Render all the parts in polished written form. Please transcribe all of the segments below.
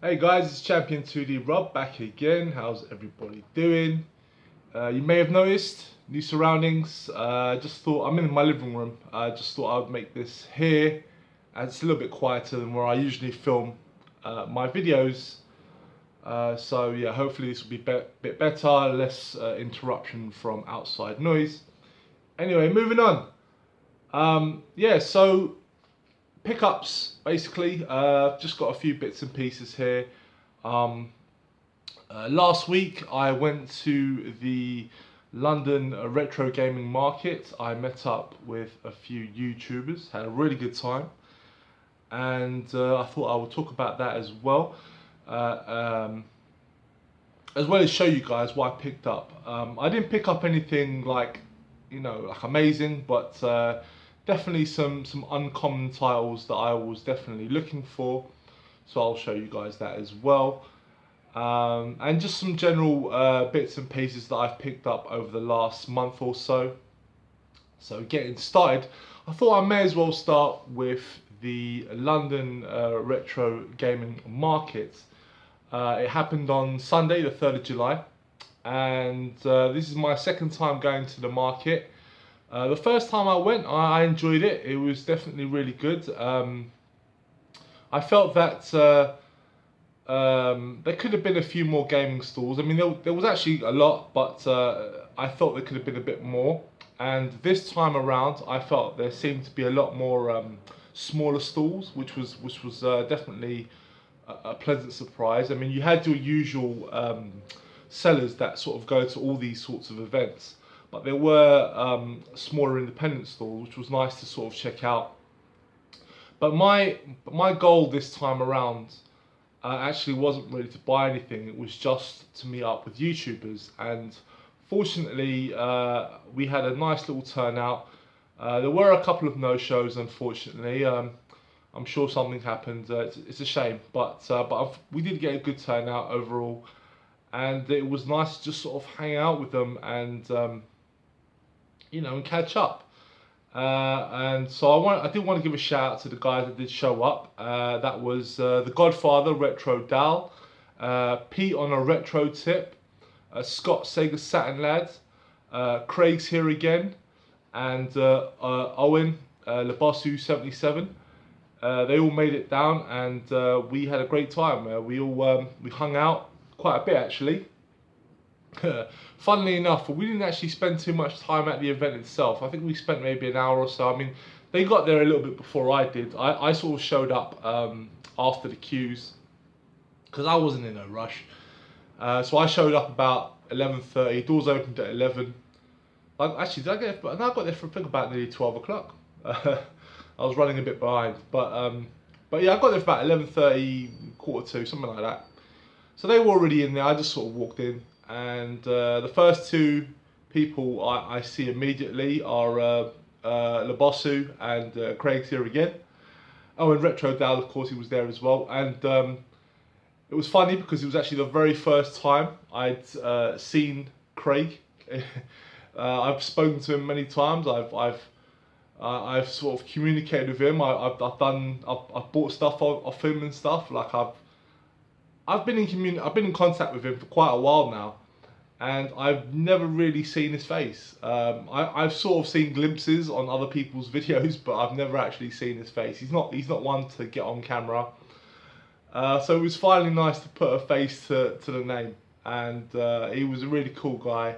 Hey guys, it's Champion 2D Rob back again. How's everybody doing? You may have noticed new surroundings. Just thought I'm in my living room. I just thought I would make this here, and it's a little bit quieter than where I usually film my videos. So yeah, hopefully this will be a bit better, less interruption from outside noise. Anyway, moving on. Yeah, so pickups basically. Just got a few bits and pieces here. Um, Last week I went to the London retro gaming market. I met up with a few YouTubers, had a really good time, and I thought I would talk about that uh, um, as well as show you guys what I picked up. I didn't pick up anything like, like amazing, but definitely some uncommon titles that I was definitely looking for. So I'll show you guys that as well. And just some general bits and pieces that I've picked up over the last month or so. So getting started, I thought I may as well start with the London retro gaming market. It happened on Sunday, the 3rd of July, and this is my second time going to the market. The first time I went, I enjoyed it. It was definitely really good. I felt that there could have been a few more gaming stalls. I mean, there was actually a lot, but I thought there could have been a bit more. And this time around, I felt there seemed to be a lot more smaller stalls, which was definitely a pleasant surprise. I mean, you had your usual sellers that sort of go to all these sorts of events, but there were smaller independent stalls, which was nice to sort of check out. But my goal this time around actually wasn't really to buy anything. It was just to meet up with YouTubers, and fortunately, we had a nice little turnout. There were a couple of no-shows, unfortunately. I'm sure something happened. It's a shame, but we did get a good turnout overall, and it was nice to just sort of hang out with them and and catch up. And so I did want to give a shout out to the guys that did show up. That was the Godfather Retro Dal, Pete on a retro tip, Scott Sega Saturn lad, Craig's here again, and Owen Lebossu 77. They all made it down, and we had a great time. We hung out quite a bit actually. Funnily enough, we didn't actually spend too much time at the event itself. I think we spent maybe an hour or so. I mean, they got there a little bit before I did. I sort of showed up after the queues because I wasn't in a rush. So I showed up about 11:30. Doors opened at 11. Actually, did I get there? No, I got there for I think about nearly 12 o'clock. I was running a bit behind, but yeah, I got there for about 11:30, quarter to, something like that. So they were already in there. I just sort of walked in, and the first two people I see immediately are Lebossu and Craig's here again. Oh, and Retro Dal, of course, he was there as well. And it was funny because it was actually the very first time I'd seen Craig. I've spoken to him many times. I've sort of communicated with him. I've bought stuff off him and stuff. Like I've been in contact with him for quite a while now, and I've never really seen his face. I've sort of seen glimpses on other people's videos, but I've never actually seen his face. He's not one to get on camera. So it was finally nice to put a face to the name, and he was a really cool guy.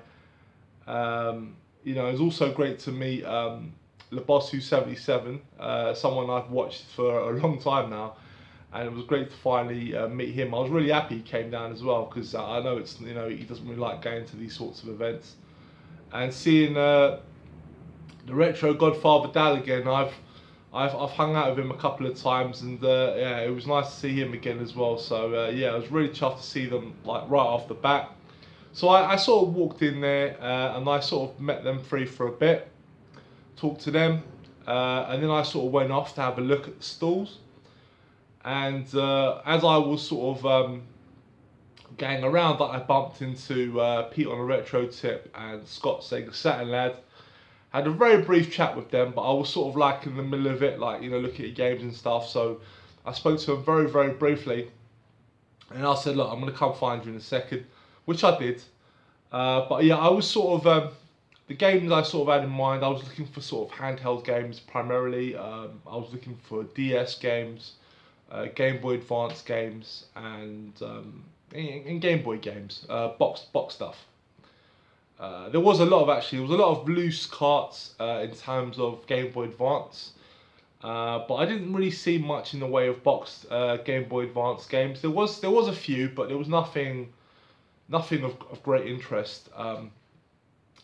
It was also great to meet Lebossu 77, someone I've watched for a long time now, and it was great to finally meet him. I was really happy he came down as well because I know he doesn't really like going to these sorts of events, and seeing the retro Godfather Dal again. I've hung out with him a couple of times, and yeah, it was nice to see him again as well. So yeah, I was really chuffed to see them like right off the bat. So I sort of walked in there and I sort of met them three for a bit, talked to them, and then I sort of went off to have a look at the stalls. And as I was sort of going around, I bumped into Pete on a retro tip and Scott Sega Saturn lad. Had a very brief chat with them, but I was sort of like in the middle of it, like looking at games and stuff. So I spoke to them very, very briefly, And I said, look, I'm going to come find you in a second, which I did. But yeah, I was sort of, the games I sort of had in mind, I was looking for sort of handheld games primarily. I was looking for DS games, Game Boy Advance games, and Game Boy games, box stuff. There was a lot of there was a lot of loose carts in terms of Game Boy Advance. But I didn't really see much in the way of boxed Game Boy Advance games. There was a few, but there was nothing of great interest.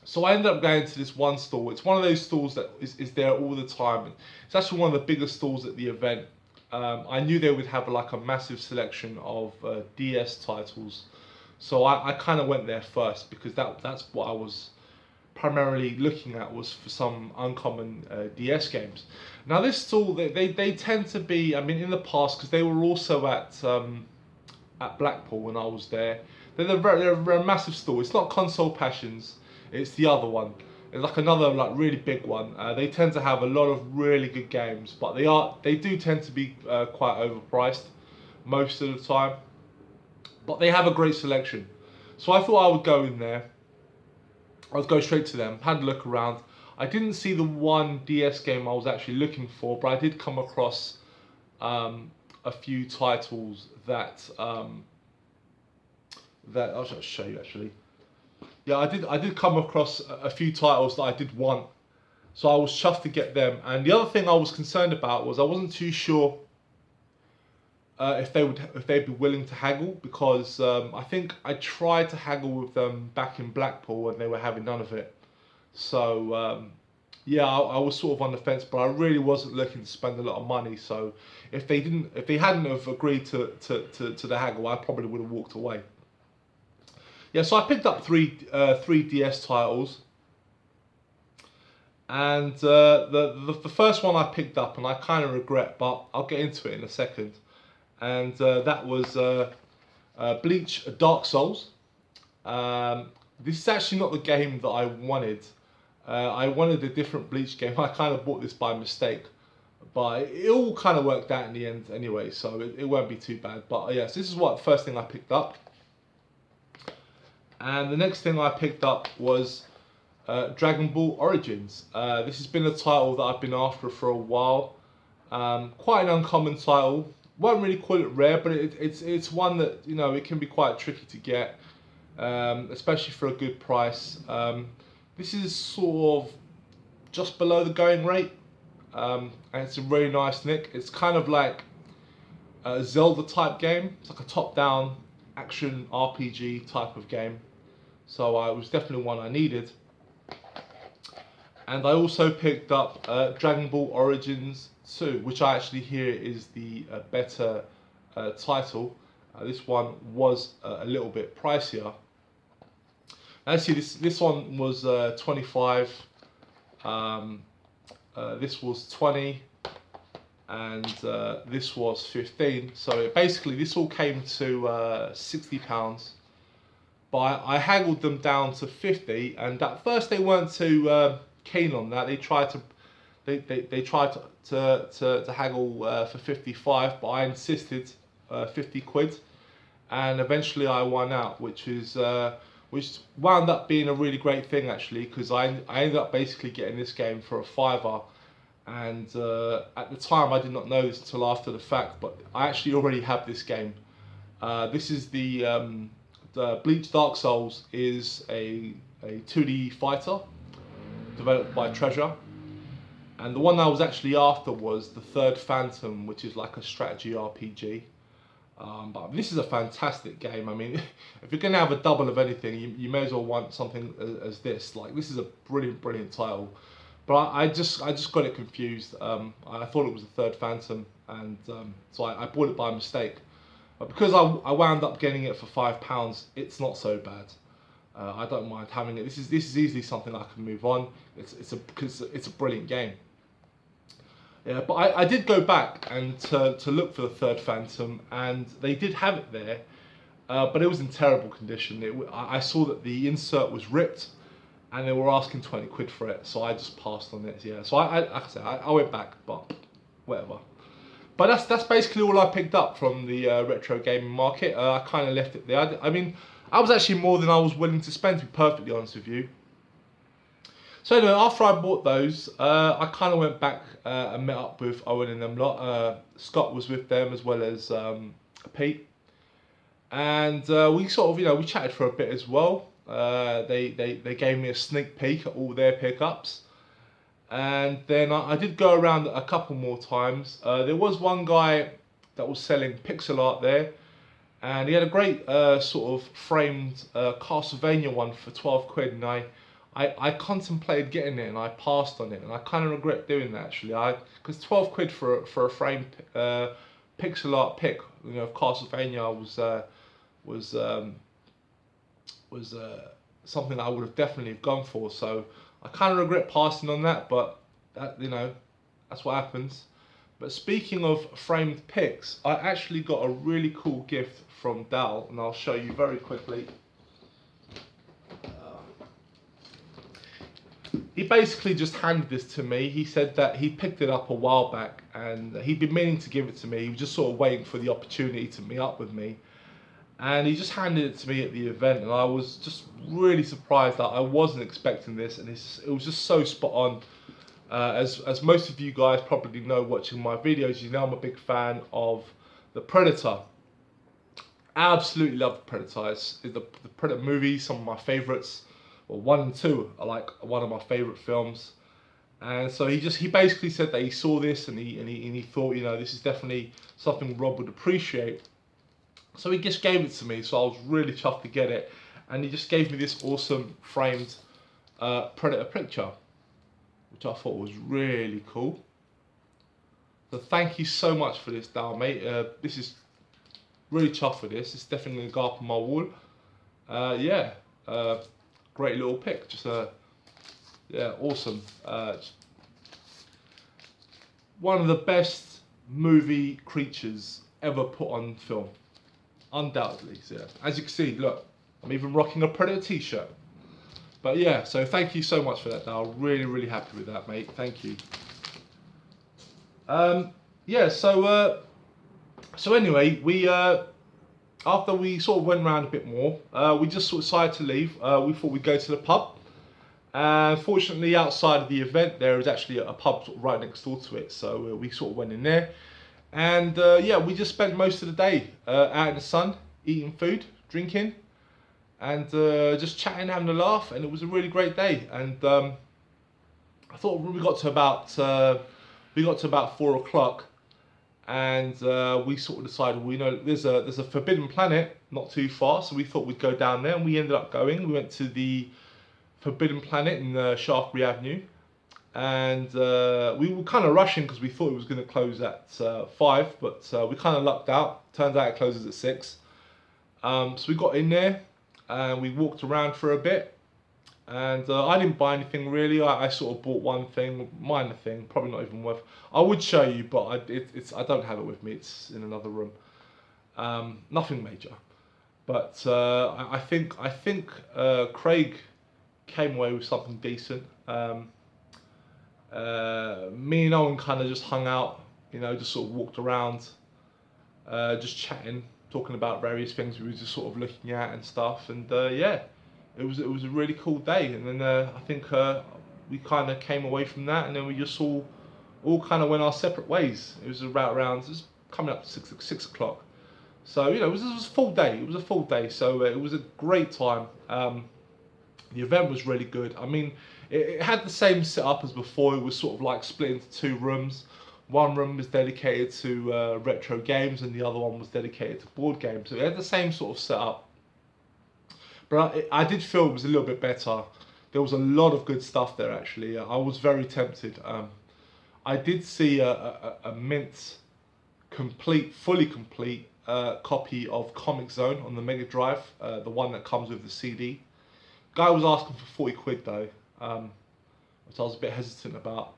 So I ended up going to this one stall. It's one of those stalls that is there all the time. It's actually one of the biggest stalls at the event. I knew they would have like a massive selection of DS titles, so I kind of went there first because that's what I was primarily looking at, was for some uncommon DS games. Now this stall, they tend to be, I mean, in the past, because they were also at Blackpool when I was there. They're a massive stall. It's not Console Passions, it's the other one. It's like another like really big one. They tend to have a lot of really good games, but they do tend to be quite overpriced most of the time. But they have a great selection. So I thought I would go in there. I would go straight to them, had a look around. I didn't see the one DS game I was actually looking for, but I did come across a few titles that I'll just show you actually. Yeah, I did come across a few titles that I did want, so I was chuffed to get them. And the other thing I was concerned about was I wasn't too sure if they'd be willing to haggle, because I think I tried to haggle with them back in Blackpool and they were having none of it. So yeah, I was sort of on the fence, but I really wasn't looking to spend a lot of money. So if they hadn't have agreed to the haggle, I probably would have walked away. Yeah, so I picked up three DS titles, and the first one I picked up, and I kind of regret, but I'll get into it in a second. And that was Bleach Dark Souls. This is actually not the game that I wanted. I wanted a different Bleach game. I kind of bought this by mistake, but it all kind of worked out in the end anyway, so it won't be too bad. But yes, this is what the first thing I picked up. And the next thing I picked up was Dragon Ball Origins. This has been a title that I've been after for a while. Quite an uncommon title. Won't really call it rare, but it's one that, you know, it can be quite tricky to get, especially for a good price. This is sort of just below the going rate, and it's a really nice nick. It's kind of like a Zelda type game. It's like a top-down action RPG type of game. So it was definitely one I needed. And I also picked up Dragon Ball Origins 2, which I actually hear is the better title. This one was a little bit pricier. Actually, this one was 25. This was 20, and this was 15. So basically, this all came to £60. But I haggled them down to 50, and at first they weren't too keen on that. They tried to haggle for 55, but I insisted 50 quid, and eventually I won out, which wound up being a really great thing actually, because I ended up basically getting this game for a £5, and at the time I did not know this until after the fact, but I actually already have this game. This is the Bleach Dark Souls is a 2D fighter developed by Treasure, and the one I was actually after was the Third Phantom, which is like a strategy RPG. But this is a fantastic game. I mean, if you're going to have a double of anything, you may as well want something as this. Like, this is a brilliant title. But I just got it confused. I thought it was the Third Phantom, and so I bought it by mistake. But because I wound up getting it for £5, it's not so bad. I don't mind having it. This is easily something I can move on. Because it's a brilliant game. Yeah, but I did go back and to look for the Third Phantom, and they did have it there, but it was in terrible condition. I saw that the insert was ripped, and they were asking 20 quid for it, so I just passed on it. Yeah, so like I said, I went back, but whatever. But that's basically all I picked up from the retro gaming market. I kind of left it there. I mean, I was actually more than I was willing to spend, to be perfectly honest with you. So anyway, after I bought those, I kind of went back and met up with Owen and them lot. Scott was with them as well as Pete, and we sort of, we chatted for a bit as well. They gave me a sneak peek at all their pickups, and then I did go around a couple more times. There was one guy that was selling pixel art there, and he had a great sort of framed Castlevania one for 12 quid, and I contemplated getting it and I passed on it, and I kind of regret doing that actually. Because 12 quid for a framed pixel art pick, of Castlevania was something that I would have definitely gone for. So I kind of regret passing on that, but that that's what happens. But speaking of framed pics, I actually got a really cool gift from Dal, and I'll show you very quickly. He basically just handed this to me. He said that he picked it up a while back and he'd been meaning to give it to me. He was just sort of waiting for the opportunity to meet up with me. And he just handed it to me at the event, and I was just really surprised that I wasn't expecting this, and it was just so spot on. As most of you guys probably know watching my videos, you know I'm a big fan of the Predator. Absolutely love the Predator. It's the Predator movies, some of my favourites. Well, 1 and 2 are like one of my favourite films. And so he basically said that he saw this and he thought, this is definitely something Rob would appreciate. So he just gave it to me, so I was really chuffed to get it. And he just gave me this awesome framed Predator picture, which I thought was really cool. So thank you so much for this, Dal, mate. This is really chuffed for this. It's definitely going to go up on my wall. Great little pic. Just awesome. One of the best movie creatures ever put on film. Undoubtedly, so yeah. As you can see, look, I'm even rocking a Predator t-shirt. But yeah, so thank you so much for that, Dal. Really, really happy with that, mate. Thank you. So anyway, we after we sort of went around a bit more, we just sort of decided to leave. We thought we'd go to the pub. And fortunately, outside of the event, there is actually a pub sort of right next door to it. So we sort of went in there. And we just spent most of the day out in the sun, eating food, drinking, and just chatting, having a laugh. And it was a really great day. And I thought we got to about 4 o'clock, and we sort of decided, there's a forbidden planet not too far, so we thought we'd go down there, and we ended up going. We went to the forbidden planet in Shaftesbury Avenue. And we were kind of rushing because we thought it was going to close at 5, but we kind of lucked out. Turns out it closes at 6. So we got in there and we walked around for a bit. And I didn't buy anything really. I sort of bought one thing, minor thing, probably not even worth. I would show you, but I don't have it with me. It's in another room. Nothing major, but I think Craig came away with something decent. Me and Owen kind of just hung out, just sort of walked around, just chatting, talking about various things we were just sort of looking at and stuff. And it was a really cool day. And then I think we kind of came away from that, and then we just all kind of went our separate ways. It was around it was coming up to 6 o'clock. So it was a full day. It was a full day. So it was a great time. The event was really good. I mean, it had the same setup as before. It was sort of like split into 2 rooms. One room was dedicated to retro games, and the other one was dedicated to board games. So it had the same sort of setup. But I did feel it was a little bit better. There was a lot of good stuff there, actually. I was very tempted. I did see a mint, fully complete copy of Comic Zone on the Mega Drive, the one that comes with the CD. Guy was asking for 40 quid though, which I was a bit hesitant about.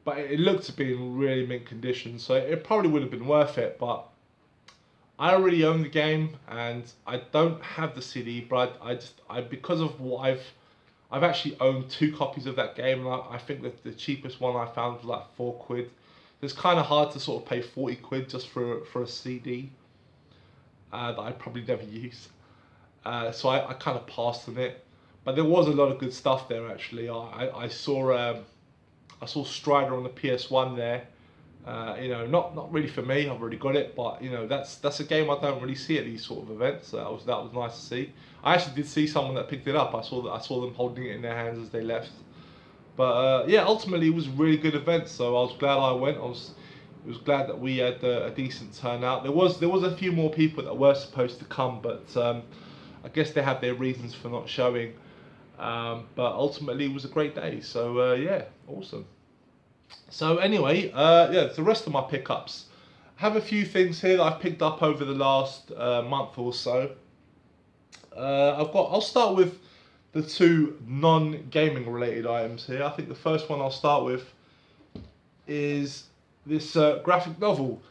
But it looked to be in really mint condition, so it probably would have been worth it. But I already own the game, and I don't have the CD. But I because of what I've actually owned 2 copies of that game, and I think that the cheapest one I found was like 4 quid. It's kind of hard to sort of pay 40 quid just for a CD that I'd probably never use. So I kind of passed on it. But there was a lot of good stuff there actually. I saw Strider on the PS1 there. You know, not really for me. I've already got it, but you know, that's a game I don't really see at these sort of events. So that was nice to see. I actually did see someone that picked it up. I saw them holding it in their hands as they left. But yeah, ultimately it was a really good event. So I was glad I went. I was glad that we had a decent turnout. There was a few more people that were supposed to come, but I guess they had their reasons for not showing. But ultimately it was a great day. So yeah, awesome. So anyway, yeah, the rest of my pickups. I have a few things here that I've picked up over the last month or so. I'll start with the two non-gaming related items here. I think the first one I'll start with is this graphic novel.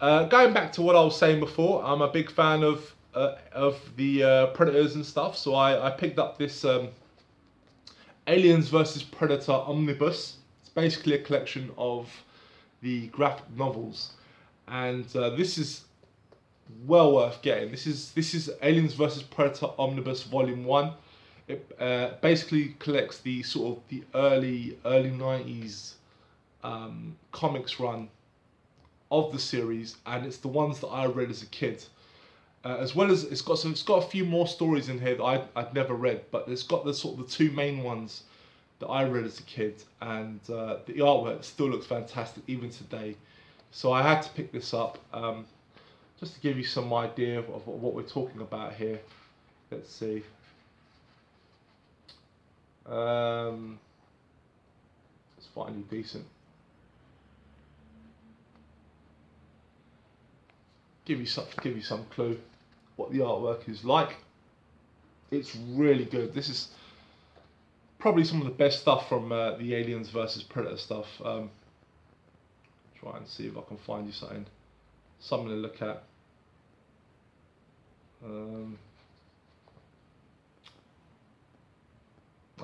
Going back to what I was saying before, I'm a big fan of the Predators and stuff. So I picked up this Aliens vs Predator omnibus. Basically a collection of the graphic novels, and this is well worth getting. This is Aliens vs Predator Omnibus Volume 1. It basically collects the sort of the early 90s comics run of the series, and it's the ones that I read as a kid. As well as it's got a few more stories in here that I'd never read, but it's got the sort of the two main ones that I read as a kid, and the artwork still looks fantastic even today. So I had to pick this up just to give you some idea of what we're talking about here. Let's see. It's finally decent. Give you some clue what the artwork is like. It's really good. This is probably some of the best stuff from the Aliens vs Predator stuff. Try and see if I can find you something to look at. Oh,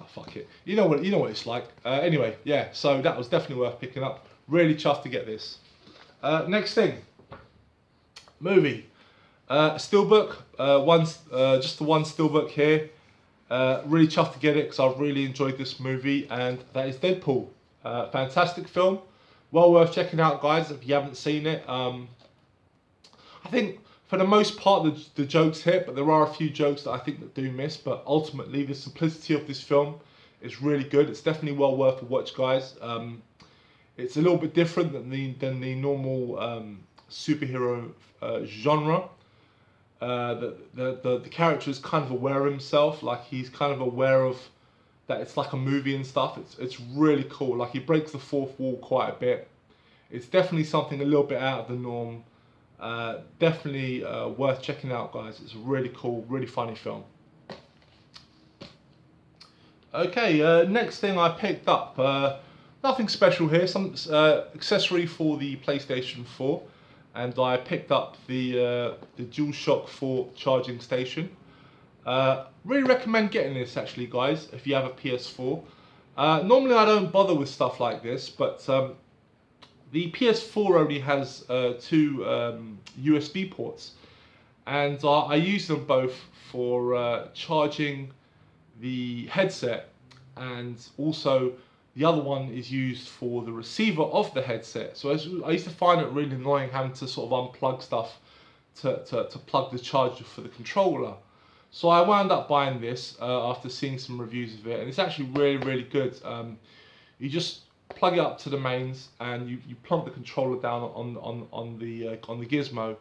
fuck it. You know what it's like. Anyway, yeah. So that was definitely worth picking up. Really chuffed to get this. Next thing, movie. Steelbook. Just the one steelbook here. Really chuffed to get it because I've really enjoyed this movie, and that is Deadpool. Fantastic film, well worth checking out, guys, if you haven't seen it. I think for the most part the jokes hit, but there are a few jokes that I think that do miss. But ultimately, the simplicity of this film is really good. It's definitely well worth a watch, guys. It's a little bit different than the normal superhero genre. The character is kind of aware of himself, like he's kind of aware of that it's like a movie and stuff. It's really cool. Like he breaks the fourth wall quite a bit. It's definitely something a little bit out of the norm. Definitely worth checking out, guys. It's a really cool, really funny film. Okay, next thing I picked up. Nothing special here. Some accessory for the PlayStation 4. And I picked up the DualShock 4 charging station. Really recommend getting this actually, guys, if you have a PS4. Normally I don't bother with stuff like this, but the PS4 only has two USB ports, and I use them both for charging the headset, and also the other one is used for the receiver of the headset. So I used to find it really annoying having to sort of unplug stuff to plug the charger for the controller. So I wound up buying this after seeing some reviews of it, and it's actually really good. You just plug it up to the mains, and you plump the controller down on the gizmo,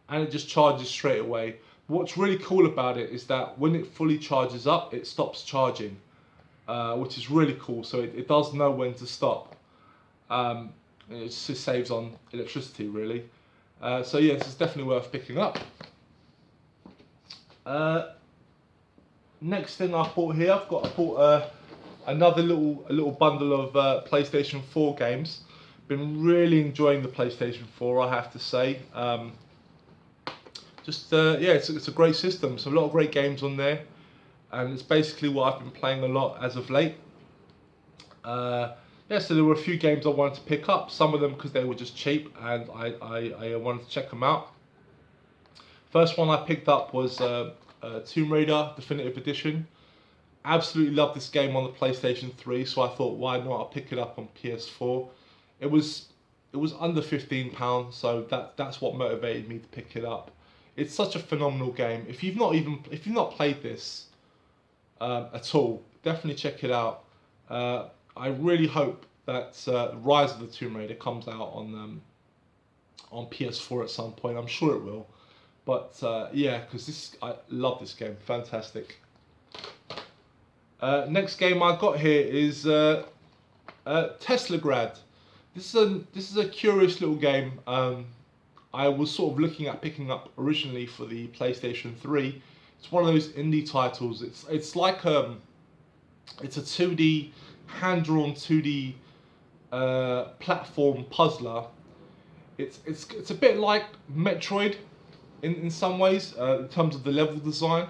and it just charges straight away. What's really cool about it is that when it fully charges up, it stops charging. Which is really cool, so it does know when to stop. It just saves on electricity, really. So yeah, this is definitely worth picking up. Next thing I bought here, I bought another little bundle of PlayStation 4 games. Been really enjoying the PlayStation 4, I have to say. Yeah, it's a great system. So a lot of great games on there. And it's basically what I've been playing a lot as of late. yeah, so there were a few games I wanted to pick up. Some of them because they were just cheap, and I wanted to check them out. First one I picked up was Tomb Raider Definitive Edition. Absolutely love this game on the PlayStation 3, so I thought, why not? I'll pick it up on PS4. It was it was under £15, so that's what motivated me to pick it up. It's such a phenomenal game. If you've not played this at all, definitely check it out. I really hope that Rise of the Tomb Raider comes out on PS4 at some point. I'm sure it will. But yeah, because I love this game. Fantastic. Next game I got here is Teslagrad. This is a curious little game. I was sort of looking at picking up originally for the PlayStation 3. It's one of those indie titles. It's like it's a 2D hand-drawn 2D platform puzzler. It's a bit like Metroid in some ways in terms of the level design.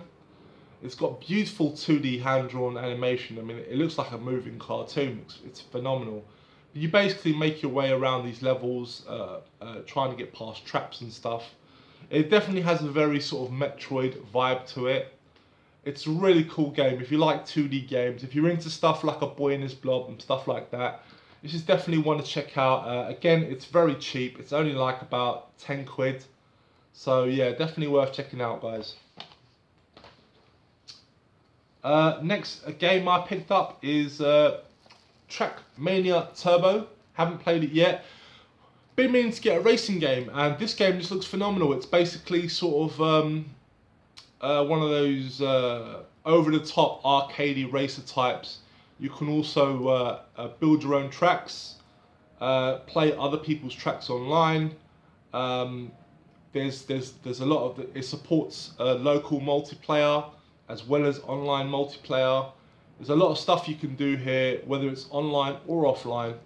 It's got beautiful 2D hand-drawn animation. I mean, it looks like a moving cartoon. It's phenomenal. You basically make your way around these levels, trying to get past traps and stuff. It definitely has a very sort of Metroid vibe to it. It's a really cool game. If you like 2D games, if you're into stuff like A Boy and His Blob and stuff like that, this is definitely one to check out. Again, it's very cheap. It's only like about 10 quid. So yeah, definitely worth checking out, guys. Next game I picked up is Trackmania Turbo. Haven't played it yet. Been meaning to get a racing game, and this game just looks phenomenal. It's basically sort of one of those over-the-top arcadey racer types. You can also build your own tracks, play other people's tracks online. There's a lot of it supports local multiplayer as well as online multiplayer. There's a lot of stuff you can do here, whether it's online or offline.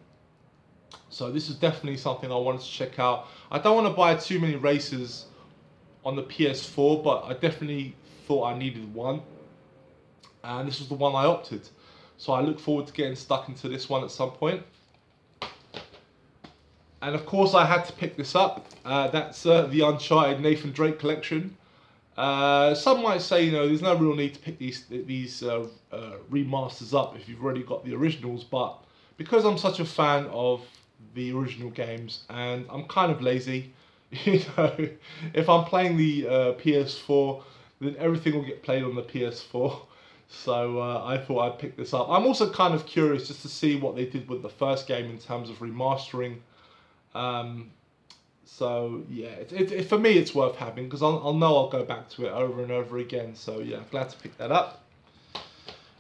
So this is definitely something I wanted to check out. I don't want to buy too many races on the PS4, but I definitely thought I needed one. And this was the one I opted. So I look forward to getting stuck into this one at some point. And of course I had to pick this up. That's the Uncharted Nathan Drake collection. Some might say, you know, there's no real need to pick these remasters up if you've already got the originals, but because I'm such a fan of the original games and I'm kind of lazy, you know, if I'm playing the PS4, then everything will get played on the PS4. So I thought I'd pick this up. I'm also kind of curious just to see what they did with the first game in terms of remastering. So yeah, for me it's worth having because I'll know I'll go back to it over and over again. So yeah, glad to pick that up.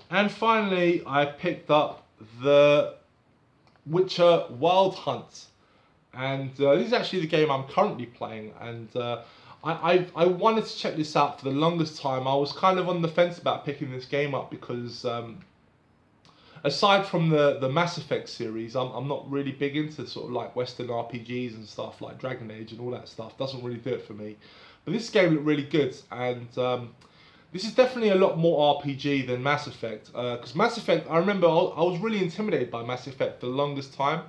And finally, I picked up the Witcher Wild Hunt, and this is actually the game I'm currently playing. And I wanted to check this out for the longest time. I was kind of on the fence about picking this game up because aside from the Mass Effect series, I'm not really big into sort of like Western RPGs and stuff like Dragon Age and all that stuff. Doesn't really do it for me. But this game looked really good, and this is definitely a lot more RPG than Mass Effect. Because Mass Effect, I remember I was really intimidated by Mass Effect for the longest time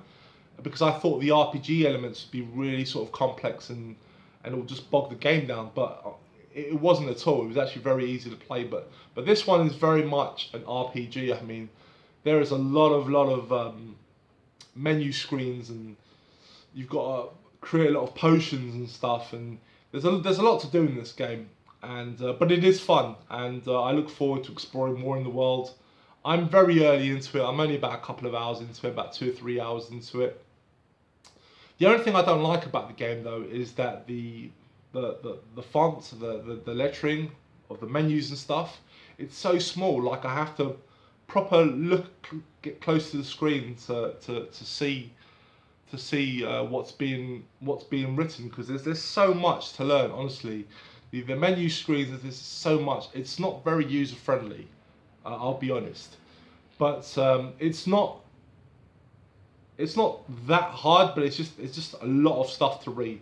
because I thought the RPG elements would be really sort of complex and it would just bog the game down. But it wasn't at all. It was actually very easy to play. But this one is very much an RPG. I mean, there is a lot of menu screens, and you've got to create a lot of potions and stuff, and there's a lot to do in this game, and but it is fun, and I look forward to exploring more in the world. I'm very early into it. I'm only about a couple of hours into it, about 2 or 3 hours into it. The only thing I don't like about the game though is that the font, the lettering of the menus and stuff, it's so small. Like I have to proper get close to the screen to see what's being written, because there's so much to learn. Honestly, the menu screens, there's so much. It's not very user friendly. I'll be honest, but it's not that hard. But it's just a lot of stuff to read,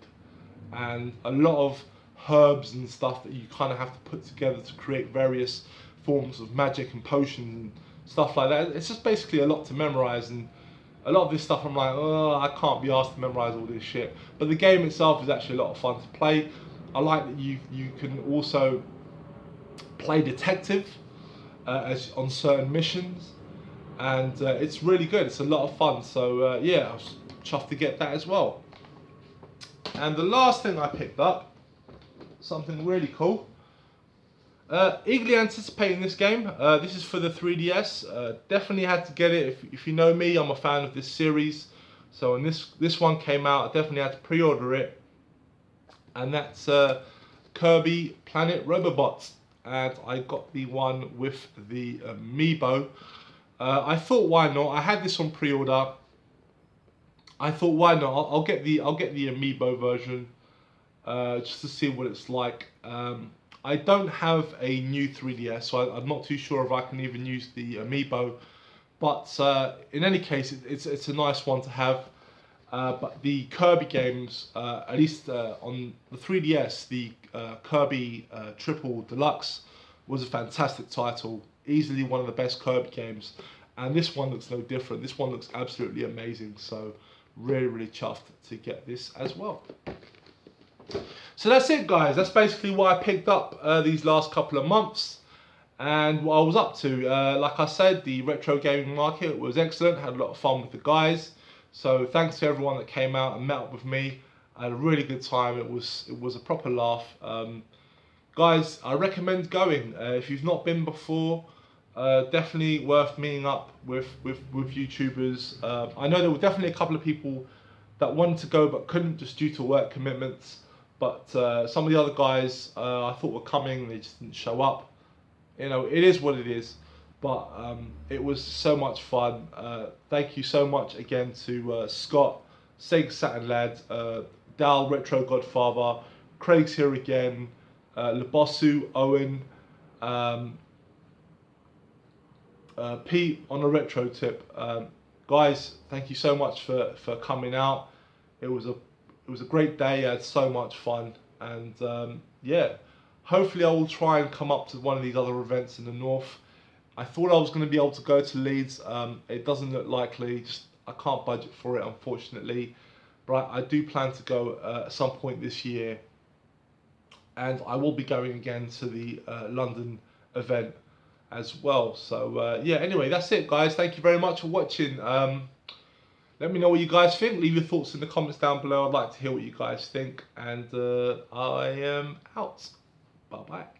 and a lot of herbs and stuff that you kind of have to put together to create various forms of magic and potions and stuff like that. It's just basically a lot to memorize, and A lot of this stuff I'm like, oh, I can't be asked to memorize all this shit. But the game itself is actually a lot of fun to play. I like that you can also play detective as on certain missions, and it's really good. It's a lot of fun. So yeah, I was chuffed to get that as well. And the last thing I picked up, something really cool. Eagerly anticipating this game. This is for the 3DS. Definitely had to get it. If you know me, I'm a fan of this series. So when this one came out, I definitely had to pre-order it. And that's Kirby Planet Robobots. And I got the one with the amiibo. I thought, why not? I had this on pre-order. I thought, why not? I'll get the amiibo version just to see what it's like. I don't have a new 3DS, so I'm not too sure if I can even use the amiibo. But in any case, it's a nice one to have. But the Kirby games, at least on the 3DS, the Kirby Triple Deluxe was a fantastic title. Easily one of the best Kirby games. And this one looks no different. This one looks absolutely amazing. So really, really chuffed to get this as well. So that's it, guys. That's basically what I picked up these last couple of months and what I was up to. Like I said, the retro gaming market was excellent. Had a lot of fun with the guys. So thanks to everyone that came out and met up with me. I had a really good time. It was a proper laugh. Guys, I recommend going. If you've not been before, definitely worth meeting up with YouTubers. I know there were definitely a couple of people that wanted to go but couldn't just due to work commitments. But some of the other guys I thought were coming, they just didn't show up. You know, it is what it is. But it was so much fun. Thank you so much again to Scott, Sega Saturn Lad, Dal Retro Godfather, Craig's here again, Lebossu, Owen, Pete on a retro tip. Guys, thank you so much for coming out. It was a great day. I had so much fun, and yeah, hopefully I will try and come up to one of these other events in the north. I thought I was going to be able to go to Leeds. It doesn't look likely. Just I can't budget for it, unfortunately. But I do plan to go at some point this year, and I will be going again to the London event as well. So yeah, anyway, that's it, guys. Thank you very much for watching. Let me know what you guys think. Leave your thoughts in the comments down below. I'd like to hear what you guys think. And I am out. Bye bye.